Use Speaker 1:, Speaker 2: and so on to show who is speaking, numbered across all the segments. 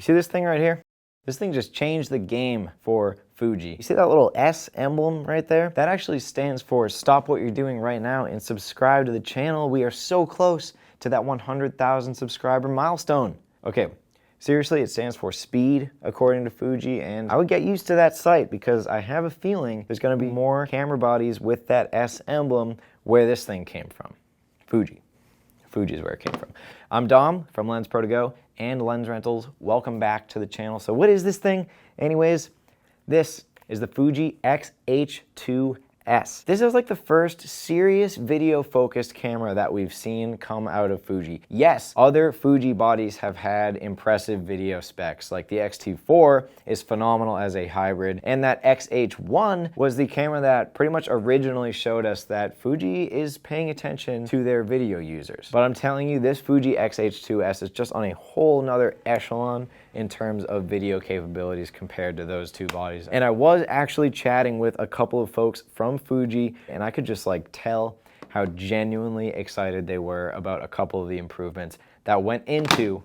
Speaker 1: You see this thing right here? This thing just changed the game for Fuji. You see that little S emblem right there? That actually stands for stop what you're doing right now and subscribe to the channel. We are so close to that 100,000 subscriber milestone. Okay, seriously, it stands for speed according to Fuji, and I would get used to that sight because I have a feeling there's gonna be more camera bodies with that S emblem where this thing came from. Fuji. Fuji is where it came from. I'm Dom from Lensprotogo and Lens Rentals. Welcome back to the channel. So what is this thing? Anyways, this is the Fuji X-H2S. This is like the first serious video focused camera that we've seen come out of Fuji. Yes, other Fuji bodies have had impressive video specs, like the X-T4 is phenomenal as a hybrid, and that X-H1 was the camera that pretty much originally showed us that Fuji is paying attention to their video users. But I'm telling you, this Fuji X-H2S is just on a whole nother echelon in terms of video capabilities compared to those two bodies. And I was actually chatting with a couple of folks from Fuji, and I could just like tell how genuinely excited they were about a couple of the improvements that went into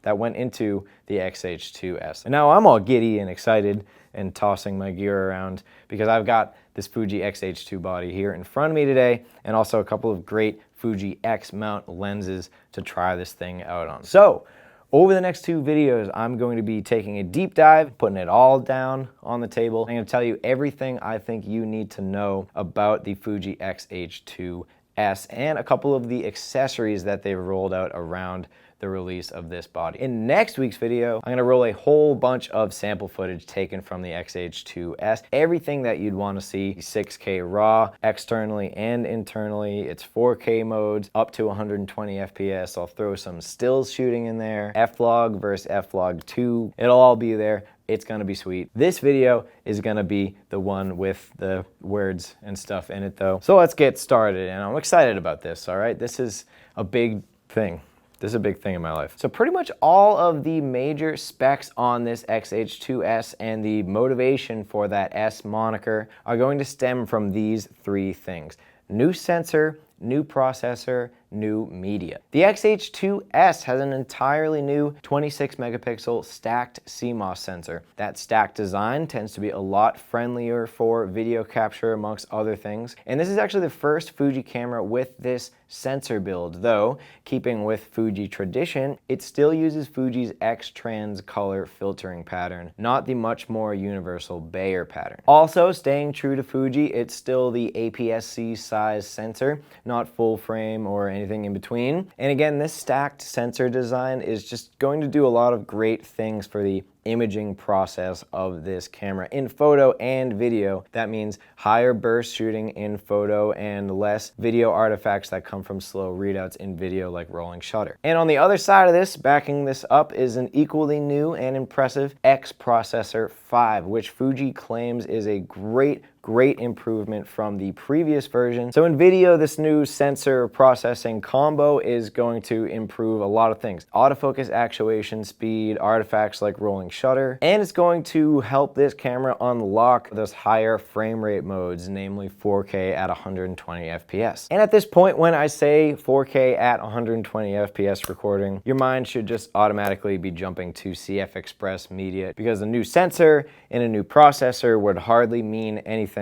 Speaker 1: the X-H2S. And now I'm all giddy and excited and tossing my gear around because I've got this Fuji X-H2 body here in front of me today, and also a couple of great Fuji X mount lenses to try this thing out on. So over the next two videos, I'm going to be taking a deep dive, putting it all down on the table. I'm going to tell you everything I think you need to know about the Fuji X-H2S and a couple of the accessories that they've rolled out around the release of this body. In next week's video, I'm gonna roll a whole bunch of sample footage taken from the X-H2S. Everything that you'd wanna see, 6K RAW, externally and internally. It's 4K modes, up to 120 FPS. I'll throw some stills shooting in there, F-Log versus F-Log 2. It'll all be there. It's gonna be sweet. This video is gonna be the one with the words and stuff in it though. So let's get started, and I'm excited about this, all right? This is a big thing. This is a big thing in my life. So pretty much all of the major specs on this X-H2S and the motivation for that S moniker are going to stem from these three things: new sensor, new processor, new media. The X-H2S has an entirely new 26 megapixel stacked CMOS sensor. That stacked design tends to be a lot friendlier for video capture amongst other things. And this is actually the first Fuji camera with this sensor build, though keeping with Fuji tradition, it still uses Fuji's X-Trans color filtering pattern, not the much more universal Bayer pattern. Also staying true to Fuji, it's still the APS-C size sensor, not full frame or anything in between. And again, this stacked sensor design is just going to do a lot of great things for the imaging process of this camera in photo and video. That means higher burst shooting in photo and less video artifacts that come from slow readouts in video like rolling shutter. And on the other side of this, backing this up, is an equally new and impressive X Processor 5, which Fuji claims is a great improvement from the previous version. So in video, this new sensor processing combo is going to improve a lot of things: autofocus actuation speed, artifacts like rolling shutter, and it's going to help this camera unlock those higher frame rate modes, namely 4K at 120 FPS. And at this point, when I say 4K at 120 FPS recording, your mind should just automatically be jumping to CF Express media, because a new sensor and a new processor would hardly mean anything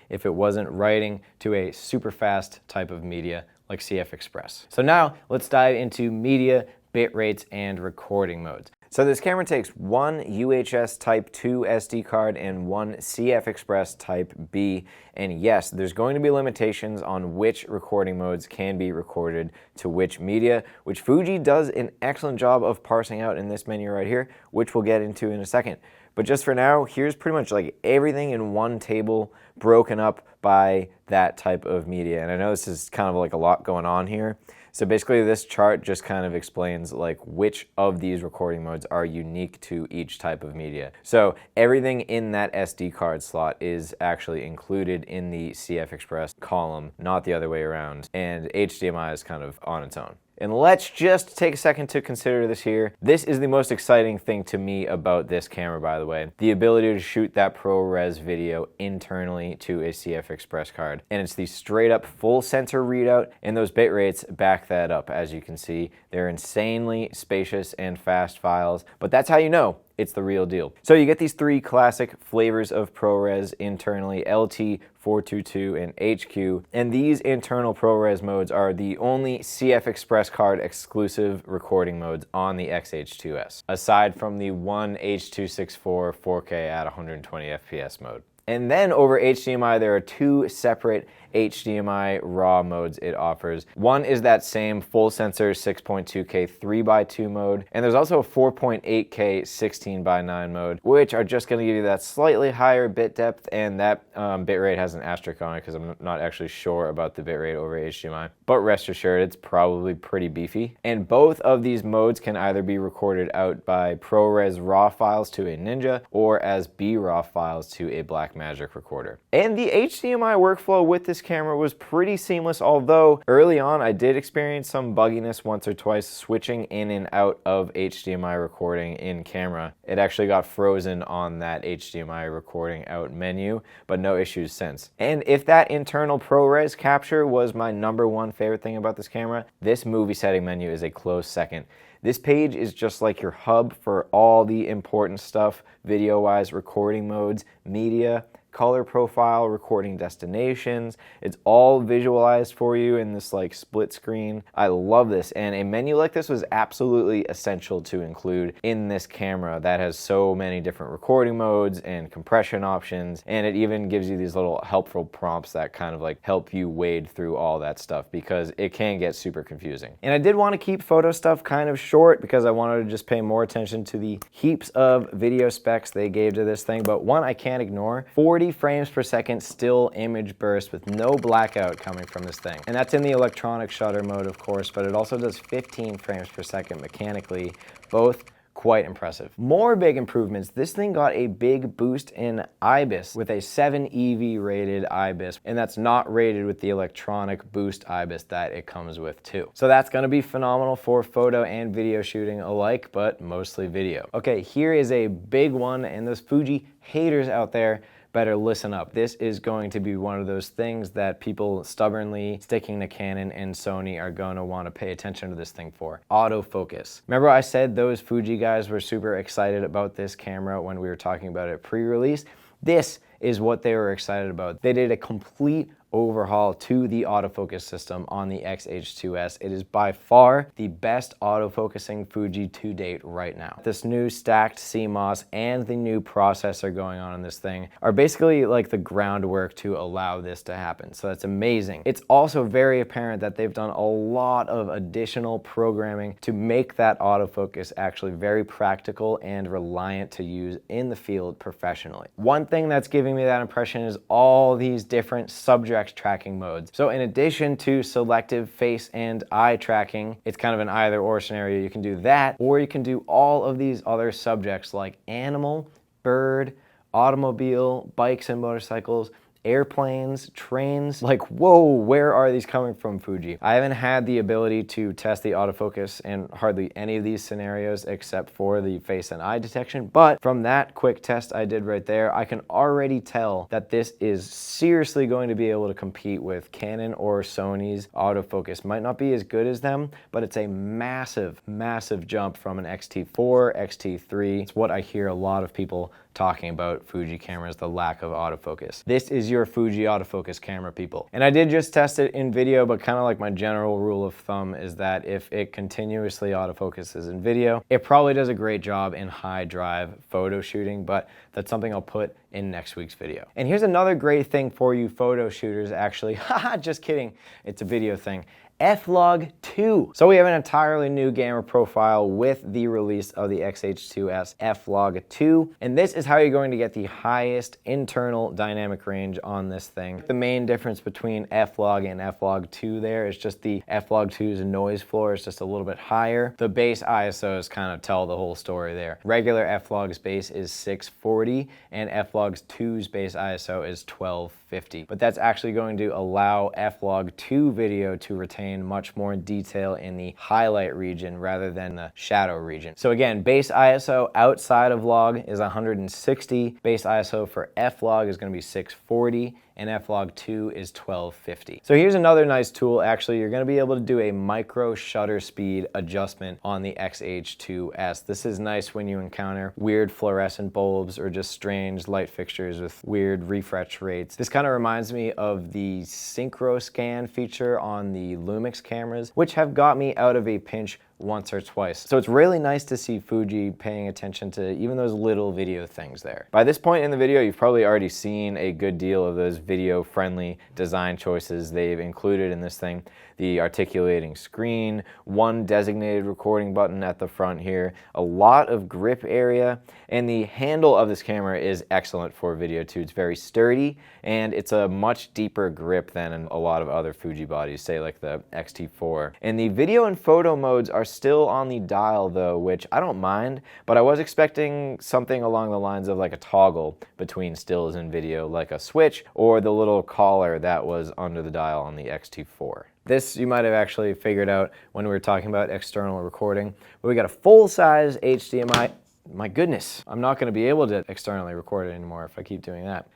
Speaker 1: if it wasn't writing to a super fast type of media like CF Express. So now let's dive into media, bit rates, and recording modes. So this camera takes one UHS Type 2 SD card and one CF Express Type B. And yes, there's going to be limitations on which recording modes can be recorded to which media, which Fuji does an excellent job of parsing out in this menu right here, which we'll get into in a second. But just for now, here's pretty much like everything in one table broken up by that type of media. And I know this is kind of like a lot going on here. So basically this chart just kind of explains like which of these recording modes are unique to each type of media. So everything in that SD card slot is actually included in the CF Express column, not the other way around. And HDMI is kind of on its own. And let's just take a second to consider this here. This is the most exciting thing to me about this camera, by the way. The ability to shoot that ProRes video internally to a CF Express card. And it's the straight up full sensor readout, and those bit rates back that up. As you can see, they're insanely spacious and fast files, but that's how you know it's the real deal. So you get these three classic flavors of ProRes internally, LT, 422, and HQ. And these internal ProRes modes are the only CF Express card exclusive recording modes on the X-H2S, aside from the one H.264 4K at 120 FPS mode. And then over HDMI, there are two separate HDMI RAW modes it offers. One is that same full sensor 6.2K 3x2 mode, and there's also a 4.8K 16:9 mode, which are just going to give you that slightly higher bit depth, and that bitrate has an asterisk on it because I'm not actually sure about the bitrate over HDMI. But rest assured, it's probably pretty beefy. And both of these modes can either be recorded out by ProRes RAW files to a Ninja or as B-RAW files to a Blackmagic recorder. And the HDMI workflow with this camera was pretty seamless, although early on I did experience some bugginess once or twice switching in and out of HDMI recording in camera. It actually got frozen on that HDMI recording out menu, but no issues since. And if that internal ProRes capture was my #1 favorite thing about this camera, this movie setting menu is a close second. This page is just like your hub for all the important stuff, video-wise, recording modes, media, color profile, recording destinations. It's all visualized for you in this like split screen. I love this, and a menu like this was absolutely essential to include in this camera that has so many different recording modes and compression options, and it even gives you these little helpful prompts that kind of like help you wade through all that stuff because it can get super confusing. And I did want to keep photo stuff kind of short because I wanted to just pay more attention to the heaps of video specs they gave to this thing, but one I can't ignore, 40 frames per second still image burst with no blackout coming from this thing. And that's in the electronic shutter mode, of course, but it also does 15 frames per second mechanically, both quite impressive. More big improvements, this thing got a big boost in IBIS with a 7 EV rated IBIS, and that's not rated with the electronic boost IBIS that it comes with too. So that's gonna be phenomenal for photo and video shooting alike, but mostly video. Okay, here is a big one, and those Fuji haters out there better listen up. This is going to be one of those things that people stubbornly sticking to Canon and Sony are going to want to pay attention to this thing for. Autofocus. Remember I said those Fuji guys were super excited about this camera when we were talking about it pre-release? This is what they were excited about. They did a complete overhaul to the autofocus system on the X-H2S. It is by far the best autofocusing Fuji to date right now. This new stacked CMOS and the new processor going on in this thing are basically like the groundwork to allow this to happen. So that's amazing. It's also very apparent that they've done a lot of additional programming to make that autofocus actually very practical and reliant to use in the field professionally. One thing that's giving me that impression is all these different subject tracking modes. So in addition to selective face and eye tracking, it's kind of an either or scenario. You can do that, or you can do all of these other subjects like animal, bird, automobile, bikes and motorcycles, airplanes, trains. Like, whoa, where are these coming from, Fuji? I haven't had the ability to test the autofocus in hardly any of these scenarios except for the face and eye detection, but from that quick test I did right there, I can already tell that this is seriously going to be able to compete with Canon or Sony's autofocus. Might not be as good as them, but it's a massive, massive jump from an X-T4, X-T3. It's what I hear a lot of people talking about Fuji cameras, the lack of autofocus. This is your Fuji autofocus camera, people. And I did just test it in video, but kind of like my general rule of thumb is that if it continuously autofocuses in video, it probably does a great job in high drive photo shooting, but that's something I'll put in next week's video. And here's another great thing for you photo shooters, actually. Haha, just kidding. It's a video thing. F-Log 2. So we have an entirely new camera profile with the release of the X-H2S F-Log 2, and this is how you're going to get the highest internal dynamic range on this thing. The main difference between F-Log and F-Log 2 there is just the F-Log 2's noise floor is just a little bit higher. The base ISOs kind of tell the whole story there. Regular F-Log's base is 640, and F-Log 2's base ISO is 1250. But that's actually going to allow F-Log 2 video to retain grain, much more detail in the highlight region rather than the shadow region. So again, base ISO outside of log is 160. Base ISO for F-Log is going to be 640. And F-Log 2 is 1250. So here's another nice tool. Actually, you're going to be able to do a micro shutter speed adjustment on the X-H2S. This is nice when you encounter weird fluorescent bulbs or just strange light fixtures with weird refresh rates. This kind of reminds me of the synchro scan feature on the Lumix cameras, which have got me out of a pinch once or twice. So it's really nice to see Fuji paying attention to even those little video things there. By this point in the video, you've probably already seen a good deal of those video-friendly design choices they've included in this thing. The articulating screen, one designated recording button at the front here, a lot of grip area, and the handle of this camera is excellent for video too. It's very sturdy, and it's a much deeper grip than in a lot of other Fuji bodies, say like the X-T4. And the video and photo modes are still on the dial though, which I don't mind, but I was expecting something along the lines of like a toggle between stills and video, like a switch or the little collar that was under the dial on the X-T4. This you might have actually figured out when we were talking about external recording, but we got a full-size HDMI. My goodness, I'm not going to be able to externally record it anymore if I keep doing that.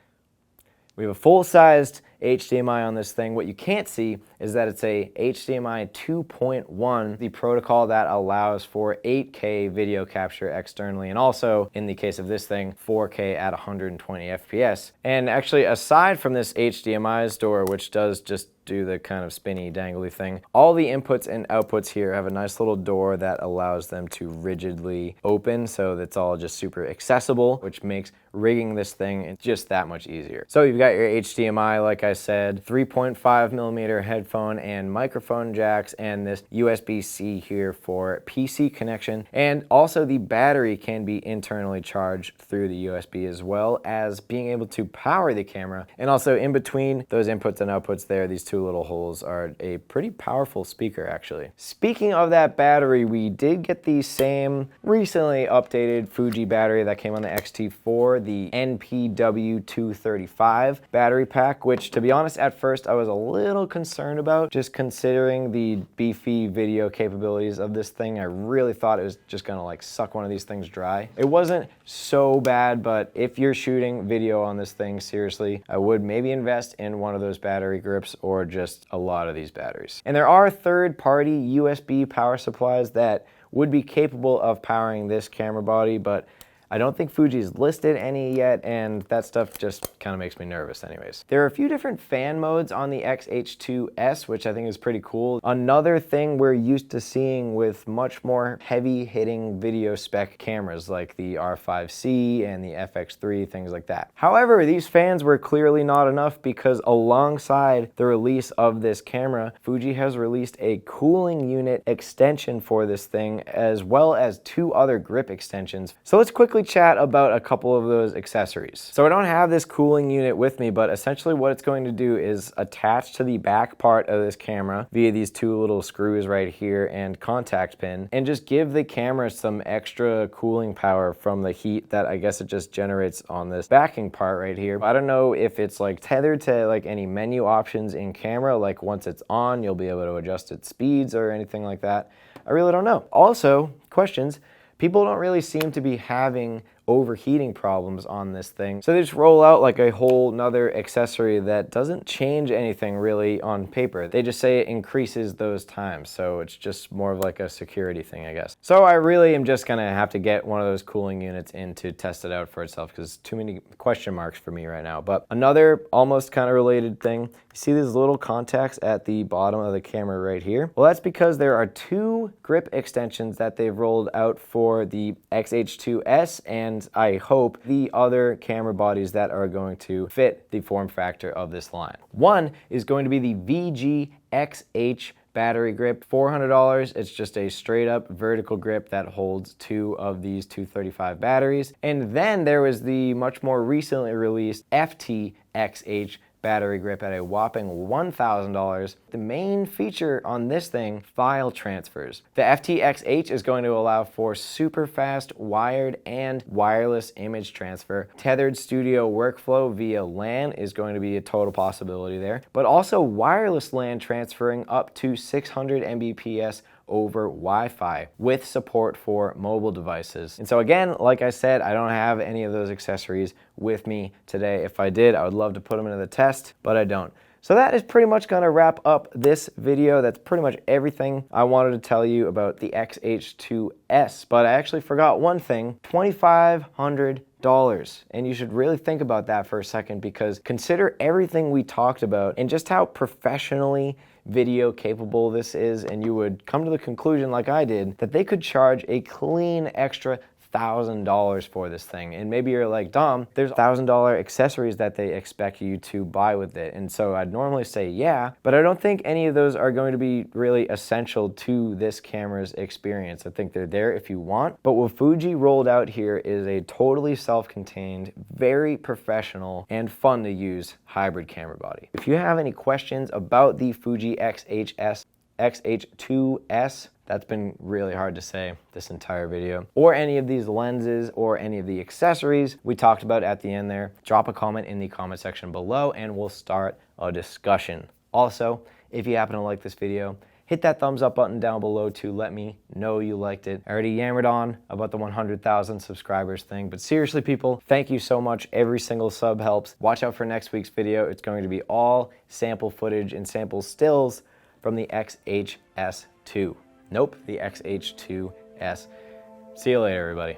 Speaker 1: We have a full-sized HDMI on this thing. What you can't see is that it's a HDMI 2.1, the protocol that allows for 8K video capture externally, and also, in the case of this thing, 4K at 120 FPS. And actually, aside from this HDMI door, which does just do the kind of spinny, dangly thing, all the inputs and outputs here have a nice little door that allows them to rigidly open, so that's all just super accessible, which makes rigging this thing just that much easier. So you've got your HDMI, like I said, 3.5mm headphone and microphone jacks, and this USB-C here for PC connection. And also the battery can be internally charged through the USB, as well as being able to power the camera. And also in between those inputs and outputs there, these two little holes are a pretty powerful speaker actually. Speaking of that battery, we did get the same recently updated Fuji battery that came on the X-T4, the NPW235 battery pack, which to be honest at first I was a little concerned about, just considering the beefy video capabilities of this thing. I really thought it was just gonna like suck one of these things dry. It wasn't so bad, but if you're shooting video on this thing, seriously, I would maybe invest in one of those battery grips or just a lot of these batteries. And there are third-party USB power supplies that would be capable of powering this camera body, but I don't think Fuji's listed any yet, and that stuff just kind of makes me nervous anyways. There are a few different fan modes on the X-H2S, which I think is pretty cool. Another thing we're used to seeing with much more heavy-hitting video spec cameras like the R5C and the FX3, things like that. However, these fans were clearly not enough, because alongside the release of this camera, Fuji has released a cooling unit extension for this thing, as well as two other grip extensions. So let's quickly chat about a couple of those accessories. So I don't have this cooling unit with me, but essentially what it's going to do is attach to the back part of this camera via these two little screws right here and contact pin, and just give the camera some extra cooling power from the heat that I guess it just generates on this backing part right here. I don't know if it's like tethered to like any menu options in camera, like once it's on you'll be able to adjust its speeds or anything like that. I really don't know. Also, questions. People don't really seem to be having overheating problems on this thing, so they just roll out like a whole nother accessory that doesn't change anything really on paper. They just say it increases those times, so it's just more of like a security thing, I guess. So I really am just gonna have to get one of those cooling units in to test it out for itself, because too many question marks for me right now. But another almost kind of related thing, you see these little contacts at the bottom of the camera right here? Well, that's because there are two grip extensions that they've rolled out for the X-H2S and I hope the other camera bodies that are going to fit the form factor of this line. One is going to be the VG-XH battery grip, $400. It's just a straight up vertical grip that holds two of these 235 batteries. And then there was the much more recently released FT-XH battery grip at a whopping $1,000. The main feature on this thing, file transfers. The FT-X-H is going to allow for super fast wired and wireless image transfer. Tethered studio workflow via LAN is going to be a total possibility there, but also wireless LAN transferring up to 600 Mbps over Wi-Fi with support for mobile devices. And so again, like I said, I don't have any of those accessories with me today. If I did, I would love to put them into the test, but I don't. So that is pretty much gonna wrap up this video. That's pretty much everything I wanted to tell you about the X-H2S, but I actually forgot one thing, $2,500. And you should really think about that for a second, because consider everything we talked about and just how professionally video capable this is, and you would come to the conclusion, like I did, that they could charge a clean extra $1,000 for this thing. And maybe you're like, Dom, there's $1,000 accessories that they expect you to buy with it. And so I'd normally say yeah, but I don't think any of those are going to be really essential to this camera's experience. I think they're there if you want, but what Fuji rolled out here is a totally self-contained, very professional and fun to use hybrid camera body. If you have any questions about the Fuji X-H2S, that's been really hard to say this entire video, or any of these lenses or any of the accessories we talked about at the end there, drop a comment in the comment section below and we'll start a discussion. Also, if you happen to like this video, hit that thumbs up button down below to let me know you liked it. I already yammered on about the 100,000 subscribers thing, but seriously people, thank you so much. Every single sub helps. Watch out for next week's video. It's going to be all sample footage and sample stills from the X-H2S. Nope, the X-H2S. See you later, everybody.